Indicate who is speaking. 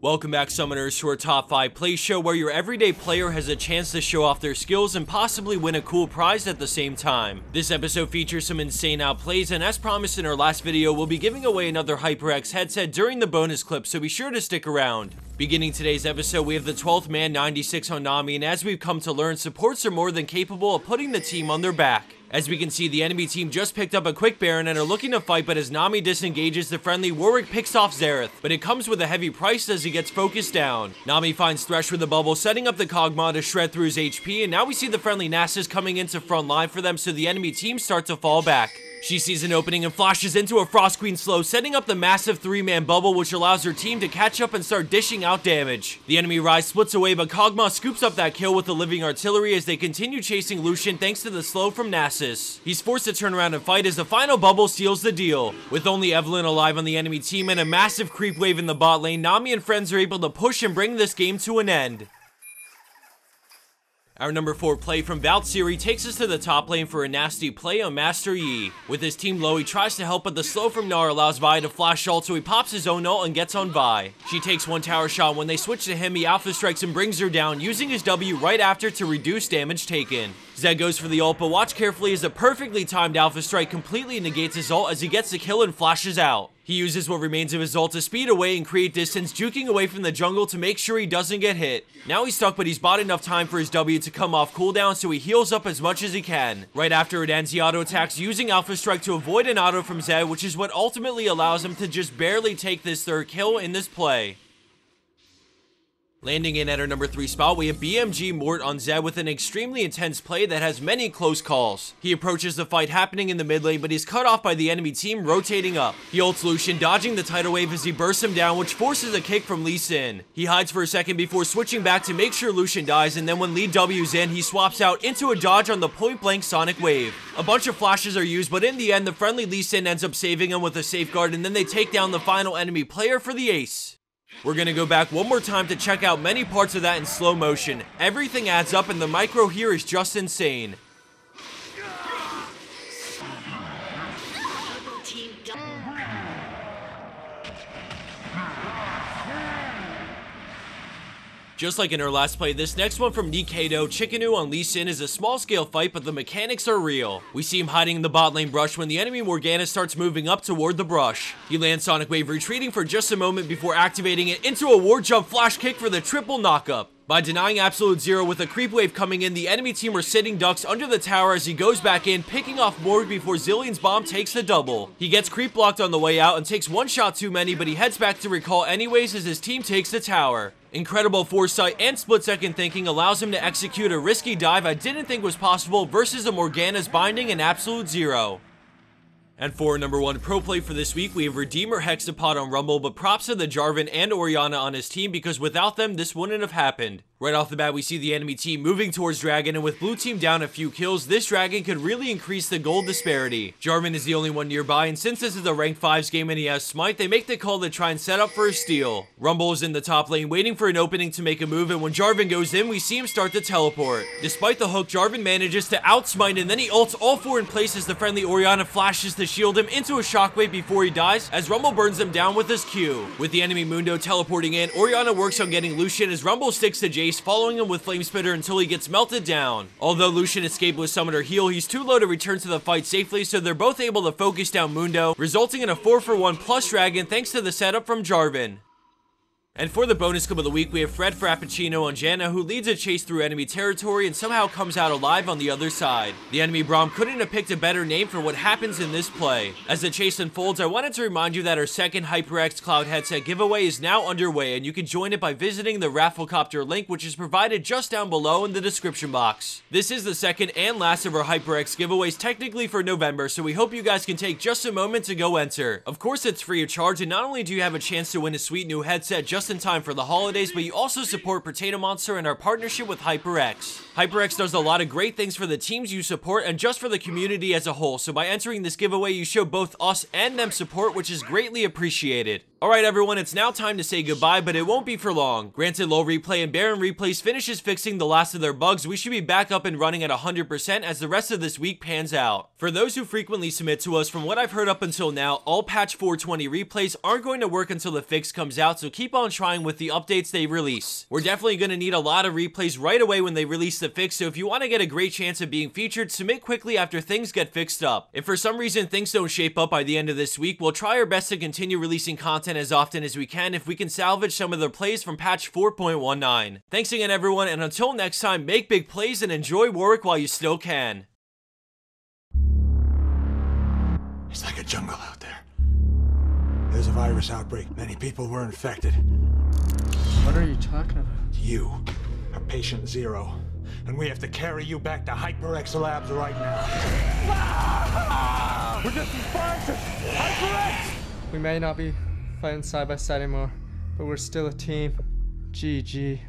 Speaker 1: Welcome back, Summoners, to our Top 5 Play Show, where your everyday player has a chance to show off their skills and possibly win a cool prize at the same time. This episode features some insane outplays, and as promised in our last video, we'll be giving away another HyperX headset during the bonus clip, so be sure to stick around. Beginning today's episode, we have the 12th man 96 on Nami, and as we've come to learn, supports are more than capable of putting the team on their back. As we can see, the enemy team just picked up a quick Baron and are looking to fight, but as Nami disengages the friendly, Warwick picks off Xerath, but it comes with a heavy price as he gets focused down. Nami finds Thresh with a bubble, setting up the Kog'Maw to shred through his HP, and now we see the friendly Nasus coming into front line for them, so the enemy team start to fall back. She sees an opening and flashes into a Frost Queen slow, setting up the massive 3-man bubble, which allows her team to catch up and start dishing out damage. The enemy Ryze splits away, but Kog'Maw scoops up that kill with the living artillery as they continue chasing Lucian thanks to the slow from Nasus. He's forced to turn around and fight as the final bubble seals the deal. With only Evelynn alive on the enemy team and a massive creep wave in the bot lane, Nami and friends are able to push and bring this game to an end. Our number 4 play from Valtzerí takes us to the top lane for a nasty play on Master Yi. With his team low, he tries to help, but the slow from Gnar allows Vi to flash ult, so he pops his own ult and gets on Vi. She takes one tower shot. When they switch to him, he alpha strikes and brings her down, using his W right after to reduce damage taken. Zed goes for the ult, but watch carefully as the perfectly timed alpha strike completely negates his ult as he gets the kill and flashes out. He uses what remains of his ult to speed away and create distance, juking away from the jungle to make sure he doesn't get hit. Now he's stuck, but he's bought enough time for his W to come off cooldown, so he heals up as much as he can. Right after it ends, he auto attacks using Alpha Strike to avoid an auto from Zed, which is what ultimately allows him to just barely take this third kill in this play. Landing in at our number 3 spot, we have BMG Mort on Zed with an extremely intense play that has many close calls. He approaches the fight happening in the mid lane, but he's cut off by the enemy team rotating up. He ults Lucian, dodging the tidal wave as he bursts him down, which forces a kick from Lee Sin. He hides for a second before switching back to make sure Lucian dies, and then when Lee W's in, he swaps out into a dodge on the point blank Sonic Wave. A bunch of flashes are used, but in the end, the friendly Lee Sin ends up saving him with a safeguard, and then they take down the final enemy player for the ace. We're gonna go back one more time to check out many parts of that in slow motion. Everything adds up and the micro here is just insane. Just like in our last play, this next one from NikaidoChiikenu on Lee Sin is a small scale fight, but the mechanics are real. We see him hiding in the bot lane brush when the enemy Morgana starts moving up toward the brush. He lands Sonic Wave, retreating for just a moment before activating it into a ward jump flash kick for the triple knockup. By denying Absolute Zero with a creep wave coming in, the enemy team are sitting ducks under the tower as he goes back in, picking off Morg before Zillion's bomb takes the double. He gets creep blocked on the way out and takes one shot too many, but he heads back to recall anyways as his team takes the tower. Incredible foresight and split-second thinking allows him to execute a risky dive I didn't think was possible versus a Morgana's binding and Absolute Zero. And for our number 1 pro play for this week, we have RedeemerHexapod on Rumble, but props to the Jarvan and Orianna on his team because without them, this wouldn't have happened. Right off the bat, we see the enemy team moving towards Dragon, and with blue team down a few kills, this Dragon could really increase the gold disparity. Jarvan is the only one nearby, and since this is a rank 5's game and he has Smite, they make the call to try and set up for a steal. Rumble is in the top lane, waiting for an opening to make a move, and when Jarvan goes in, we see him start to teleport. Despite the hook, Jarvan manages to outsmite, and then he ults all 4 in place as the friendly Orianna flashes to shield him into a shockwave before he dies, as Rumble burns him down with his Q. With the enemy Mundo teleporting in, Orianna works on getting Lucian as Rumble sticks to Jace, following him with Flame Spitter until he gets melted down. Although Lucian escaped with Summoner Heal, he's too low to return to the fight safely, so they're both able to focus down Mundo, resulting in a 4-for-1 plus Dragon thanks to the setup from Jarvan. And for the bonus clip of the week, we have FredFrappuccino on Janna, who leads a chase through enemy territory and somehow comes out alive on the other side. The enemy Braum couldn't have picked a better name for what happens in this play. As the chase unfolds, I wanted to remind you that our second HyperX Cloud headset giveaway is now underway, and you can join it by visiting the Rafflecopter link, which is provided just down below in the description box. This is the second and last of our HyperX giveaways technically for November, so we hope you guys can take just a moment to go enter. Of course, it's free of charge, and not only do you have a chance to win a sweet new headset just in time for the holidays, but you also support Potato Monster and our partnership with HyperX. HyperX does a lot of great things for the teams you support and just for the community as a whole, so by entering this giveaway, you show both us and them support, which is greatly appreciated. Alright everyone, it's now time to say goodbye, but it won't be for long. Granted, Low Replay and Baron Replays finishes fixing the last of their bugs, we should be back up and running at 100% as the rest of this week pans out. For those who frequently submit to us, from what I've heard up until now, all patch 420 replays aren't going to work until the fix comes out, so keep on trying with the updates they release. We're definitely going to need a lot of replays right away when they release the fix, so if you want to get a great chance of being featured, submit quickly after things get fixed up. If for some reason things don't shape up by the end of this week, we'll try our best to continue releasing content as often as we can if we can salvage some of the plays from patch 4.19. Thanks again everyone, and until next time, make big plays and enjoy Warwick while you still can.
Speaker 2: It's like a jungle out there. There's a virus outbreak. Many people were infected.
Speaker 3: What are you talking about?
Speaker 2: You are patient 0, and we have to carry you back to HyperX Labs right now. We're just responsive! HyperX!
Speaker 3: We may not be fighting side by side anymore, but we're still a team. GG.